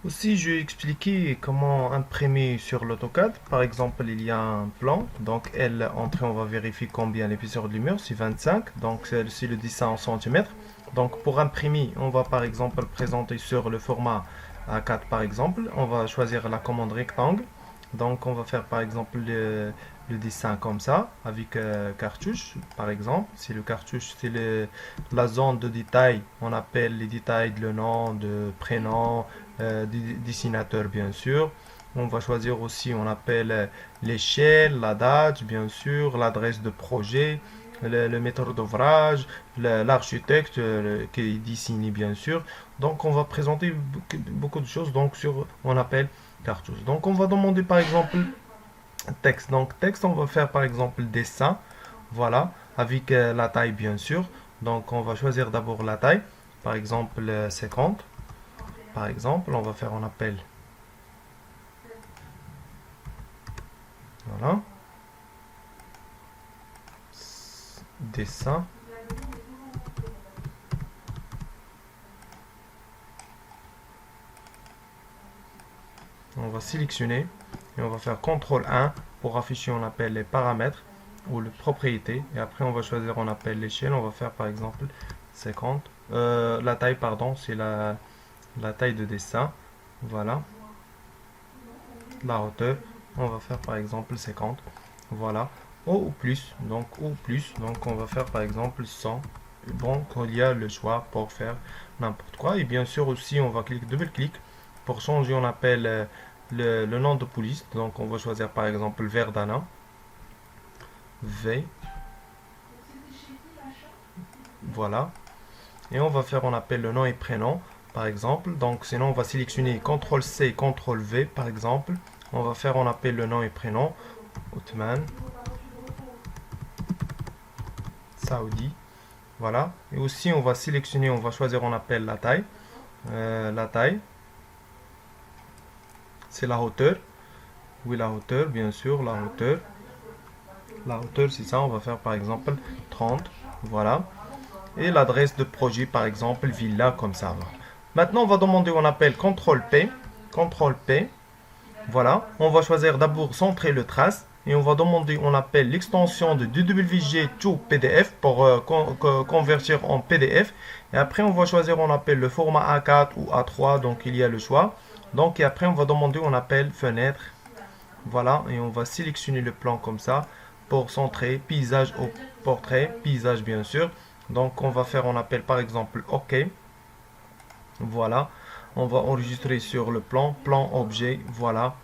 Aussi, je vais expliquer comment imprimer sur l'AutoCAD. Par exemple, il y a un plan. Donc, L entrée, on va vérifier combien l'épaisseur du mur. C'est 25. Donc, c'est le dessin en centimètres. Donc, pour imprimer, on va par exemple présenter sur le format A4 par exemple. On va choisir la commande rectangle. Donc, on va faire par exemple le dessin comme ça, avec cartouche par exemple. Si le cartouche, c'est la zone de détail, on appelle les détails de le nom, de prénom, dessinateur bien sûr. On va choisir aussi, on appelle l'échelle, la date bien sûr, l'adresse de projet, le maître d'ouvrage, l'architecte qui dessine bien sûr. Donc on va présenter beaucoup de choses donc sur, on appelle cartouche. Donc on va demander par exemple texte. Donc texte, on va faire par exemple dessin, voilà, avec la taille bien sûr. Donc on va choisir d'abord la taille, par exemple 50. Par exemple, on va faire un appel. Voilà. Dessin. On va sélectionner et on va faire CTRL 1 pour afficher, on appelle les paramètres ou les propriétés. Et après, on va choisir, on appelle l'échelle. On va faire par exemple 50. La taille, pardon, c'est la taille de dessin. Voilà. La hauteur, on va faire par exemple 50. Voilà. Ou plus. Donc on va faire par exemple 100. Donc il y a le choix pour faire n'importe quoi. Et bien sûr aussi, on va cliquer, double-clic. Pour changer, on appelle le nom de police. Donc on va choisir par exemple Verdana. V. Voilà. Et on va faire, on appelle le nom et prénom, par exemple. Donc sinon, on va sélectionner CTRL-C, CTRL-V, par exemple. On va faire, on appelle le nom et prénom. Othman. Saoudi. Voilà. Et aussi, on va sélectionner, on va choisir, on appelle la taille. La taille, c'est la hauteur. Oui, la hauteur, bien sûr, la hauteur. La hauteur, c'est ça. On va faire, par exemple, 30. Voilà. Et l'adresse de projet, par exemple, villa, comme ça. Maintenant, on va demander, on appelle CTRL P. CTRL P. Voilà. On va choisir d'abord centrer le trace. Et on va demander, on appelle l'extension de DWG to PDF pour convertir en PDF. Et après, on va choisir, on appelle le format A4 ou A3. Donc, il y a le choix. Donc, et après, on va demander, on appelle fenêtre. Voilà. Et on va sélectionner le plan comme ça pour centrer paysage au portrait. Paysage, bien sûr. Donc, on va faire, on appelle par exemple OK. Voilà. On va enregistrer sur le plan. Plan objet. Voilà.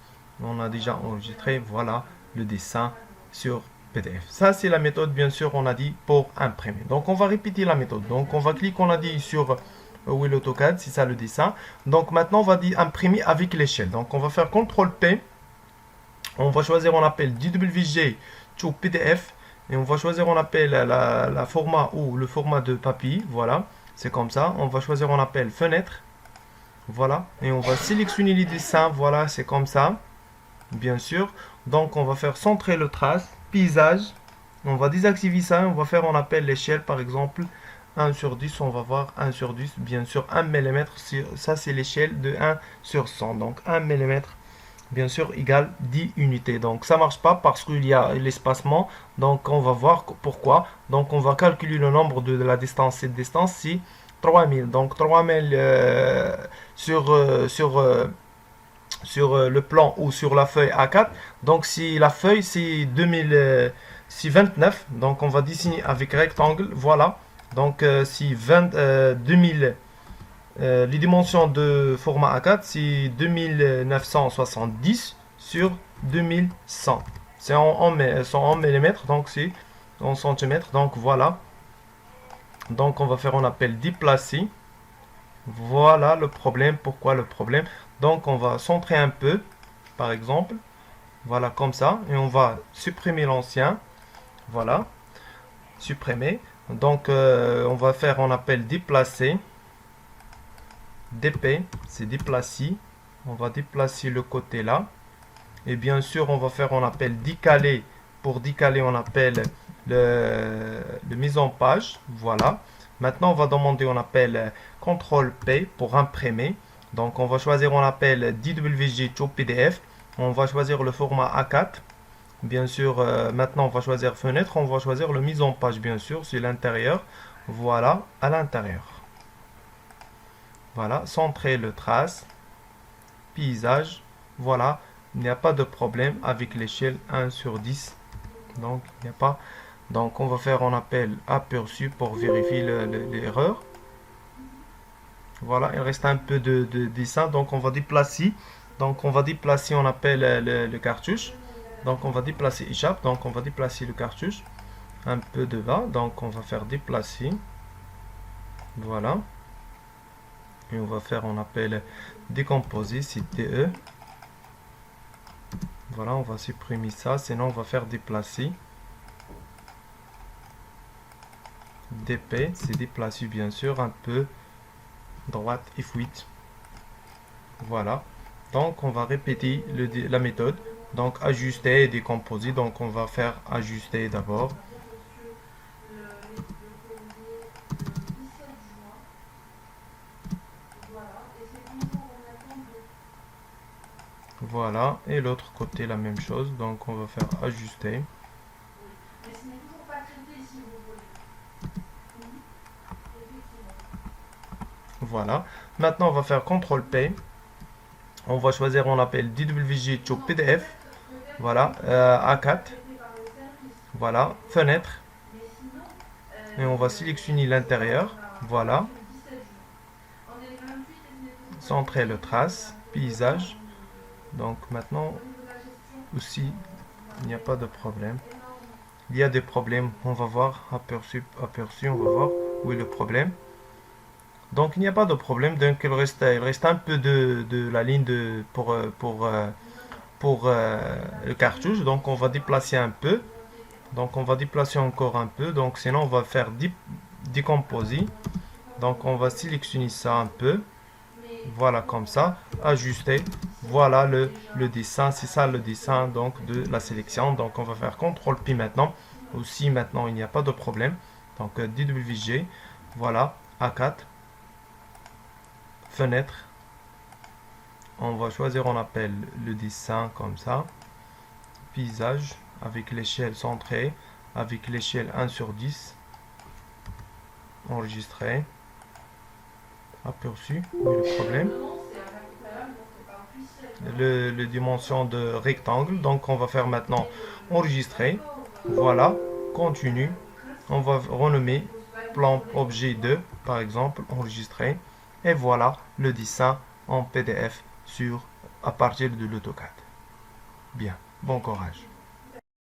On a déjà enregistré. Voilà le dessin sur PDF. Ça, c'est la méthode, bien sûr, on a dit pour imprimer. Donc, on va répéter la méthode. Donc, on va cliquer, on a dit sur Will AutoCAD, c'est ça le dessin. Donc, maintenant, on va dire imprimer avec l'échelle. Donc, on va faire CTRL P. On va choisir, on appelle DWG to PDF. Et on va choisir, on appelle la format ou le format de papier. Voilà, c'est comme ça. On va choisir, on appelle fenêtre. Voilà, et on va sélectionner les dessins. Voilà, c'est comme ça. Bien sûr. Donc, on va faire centrer le trace, paysage. On va désactiver ça. On va faire, on appelle l'échelle, par exemple, 1 sur 10. On va voir 1 sur 10. Bien sûr, 1 mm. Ça, c'est l'échelle de 1 sur 100. Donc, 1 mm, bien sûr, égale 10 unités. Donc, ça marche pas parce qu'il y a l'espacement. Donc, on va voir pourquoi. Donc, on va calculer le nombre de la distance. Cette distance, c'est 3000. Donc, 3000 sur le plan ou sur la feuille A4. Donc si la feuille c'est 2000, c'est 29, donc on va dessiner avec rectangle, voilà. Donc si 20, 2000, les dimensions de format A4 c'est 2970 sur 2100. C'est en millimètres, donc c'est en centimètres, donc voilà. Donc on va faire, on appelle déplacer. Voilà le problème. Pourquoi le problème? Donc on va centrer un peu, par exemple. Voilà, comme ça. Et on va supprimer l'ancien. Voilà, supprimer. Donc on va faire, on appelle déplacer. DP, c'est déplacer. On va déplacer le côté là. Et bien sûr, on va faire, on appelle décaler. Pour décaler, on appelle le mise en page. Voilà. Maintenant, on va demander, on appelle CTRL P pour imprimer. Donc on va choisir, on appelle DWG Chop PDF. On va choisir le format A4. Bien sûr, maintenant on va choisir fenêtre. On va choisir le mise en page, bien sûr, sur l'intérieur. Voilà, à l'intérieur. Voilà, centrer le trace. Paysage. Voilà, il n'y a pas de problème avec l'échelle 1/10. Donc, il n'y a pas. Donc, on va faire, on appelle aperçu pour vérifier l'erreur. Voilà, il reste un peu de dessin. Donc, on va déplacer. Donc, on va déplacer, on appelle le cartouche. Donc, on va déplacer échappe. Donc, on va déplacer le cartouche un peu de bas. Donc, on va faire déplacer. Voilà. Et on va faire, on appelle décomposer, c'est DE. Voilà, on va supprimer ça. Sinon, on va faire déplacer. DP, c'est déplacer bien sûr un peu droite et fuite. Voilà. Donc, on va répéter la méthode. Donc, ajuster et décomposer. Donc, on va faire ajuster d'abord. Voilà. Et l'autre côté, la même chose. Donc, on va faire ajuster. Voilà. Maintenant, on va faire CTRL P. On va choisir, on appelle DWG Chop PDF. Voilà. A4. Voilà. Fenêtre. Et on va sélectionner l'intérieur. Voilà. Centrer le trace. Paysage. Donc maintenant aussi, il n'y a pas de problème. Il y a des problèmes. On va voir. Aperçu. On va voir où est le problème. Donc il n'y a pas de problème. Donc il reste un peu de la ligne pour le cartouche. Donc on va déplacer un peu. Donc on va déplacer encore un peu. Donc sinon on va faire décomposer. Donc on va sélectionner ça un peu. Voilà comme ça. Ajuster. Voilà le dessin. C'est ça le dessin donc de la sélection. Donc on va faire CTRL P maintenant. Aussi maintenant il n'y a pas de problème. Donc DWG. Voilà. A4. Fenêtre. On va choisir, on appelle le dessin comme ça. Paysage avec l'échelle centrée, avec l'échelle 1/10. Enregistrer. Aperçu. Où est le problème? Le dimension de rectangle. Donc on va faire maintenant enregistrer. Voilà. Continue. On va renommer plan objet 2 par exemple. Enregistrer. Et voilà le dessin en PDF à partir de l'AutoCAD. Bien, bon courage.